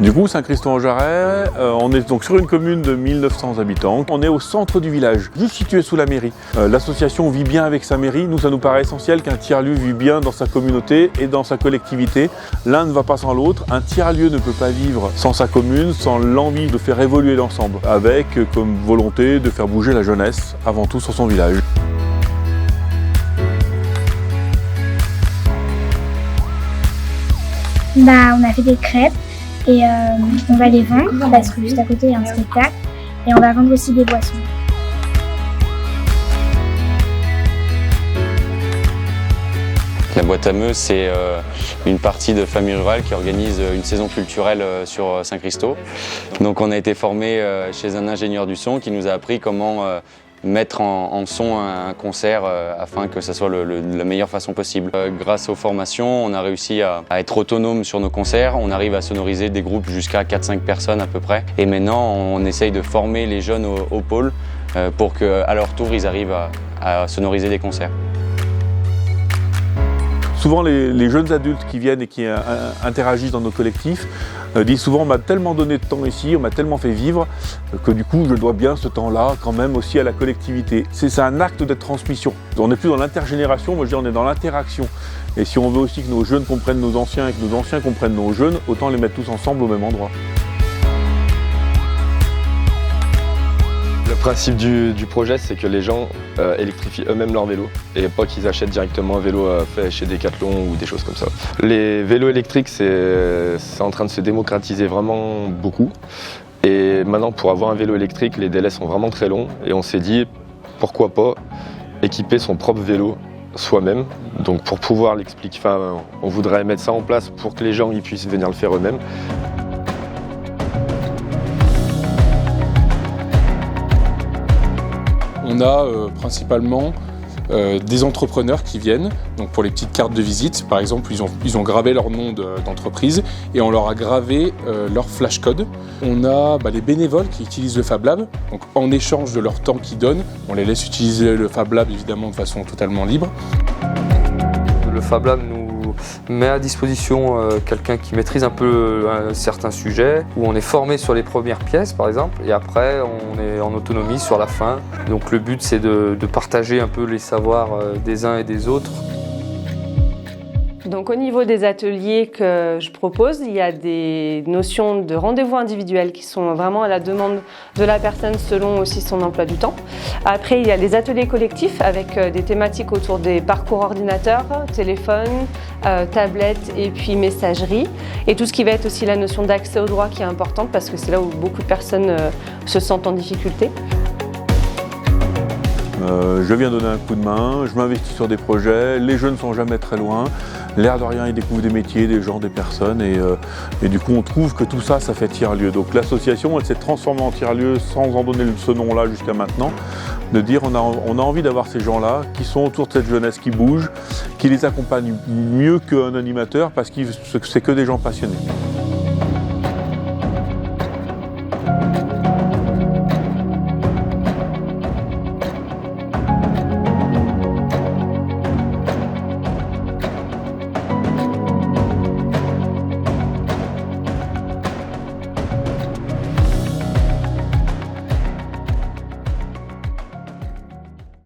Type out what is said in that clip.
Du coup, Saint-Christo-en-Jarret, on est donc sur une commune de 1900 habitants. On est au centre du village, juste situé sous la mairie. L'association vit bien avec sa mairie. Nous, ça nous paraît essentiel qu'un tiers-lieu vit bien dans sa communauté et dans sa collectivité. L'un ne va pas sans l'autre. Un tiers-lieu ne peut pas vivre sans sa commune, sans l'envie de faire évoluer l'ensemble, avec comme volonté de faire bouger la jeunesse, avant tout sur son village. On a fait des crêpes et on va les vendre parce que juste à côté il y a un spectacle et on va vendre aussi des boissons. La boîte à meux, c'est une partie de famille rurale qui organise une saison culturelle sur Saint-Christo. Donc on a été formé chez un ingénieur du son qui nous a appris comment mettre en son un concert afin que ça soit de la meilleure façon possible. Grâce aux formations, on a réussi à être autonome sur nos concerts. On arrive à sonoriser des groupes jusqu'à 4-5 personnes à peu près. Et maintenant, on essaye de former les jeunes au pôle pour qu'à leur tour, ils arrivent à sonoriser des concerts. Souvent, les jeunes adultes qui viennent et qui interagissent dans nos collectifs disent souvent « on m'a tellement donné de temps ici, on m'a tellement fait vivre que du coup je dois bien ce temps-là quand même aussi à la collectivité ». C'est un acte de transmission. On n'est plus dans l'intergénération, moi je dis on est dans l'interaction. Et si on veut aussi que nos jeunes comprennent nos anciens et que nos anciens comprennent nos jeunes, autant les mettre tous ensemble au même endroit. Le principe du projet, c'est que les gens électrifient eux-mêmes leur vélo et pas qu'ils achètent directement un vélo fait chez Decathlon ou des choses comme ça. Les vélos électriques, c'est en train de se démocratiser vraiment beaucoup. Et maintenant, pour avoir un vélo électrique, les délais sont vraiment très longs et on s'est dit, pourquoi pas équiper son propre vélo soi-même. Donc pour pouvoir l'expliquer, on voudrait mettre ça en place pour que les gens ils puissent venir le faire eux-mêmes. On a principalement des entrepreneurs qui viennent, donc pour les petites cartes de visite, par exemple, ils ont gravé leur nom d'entreprise et on leur a gravé leur flashcode. On a les bénévoles qui utilisent le Fab Lab, donc en échange de leur temps qu'ils donnent, on les laisse utiliser le Fab Lab évidemment de façon totalement libre. Le Fab Lab nous met à disposition quelqu'un qui maîtrise un peu un certain sujet, où on est formé sur les premières pièces par exemple, et après on est en autonomie sur la fin. Donc le but c'est de partager un peu les savoirs des uns et des autres. Donc au niveau des ateliers que je propose, il y a des notions de rendez-vous individuels qui sont vraiment à la demande de la personne selon aussi son emploi du temps. Après, il y a les ateliers collectifs avec des thématiques autour des parcours ordinateurs, téléphone, tablette et puis messagerie. Et tout ce qui va être aussi la notion d'accès au droit qui est importante parce que c'est là où beaucoup de personnes se sentent en difficulté. Je viens donner un coup de main, je m'investis sur des projets, les jeunes ne sont jamais très loin, l'air de rien ils découvrent des métiers, des gens, des personnes et du coup on trouve que tout ça, ça fait tiers-lieu. Donc l'association elle s'est transformée en tiers-lieu sans en donner ce nom-là jusqu'à maintenant, de dire on a envie d'avoir ces gens-là qui sont autour de cette jeunesse qui bouge, qui les accompagne mieux qu'un animateur parce que c'est que des gens passionnés.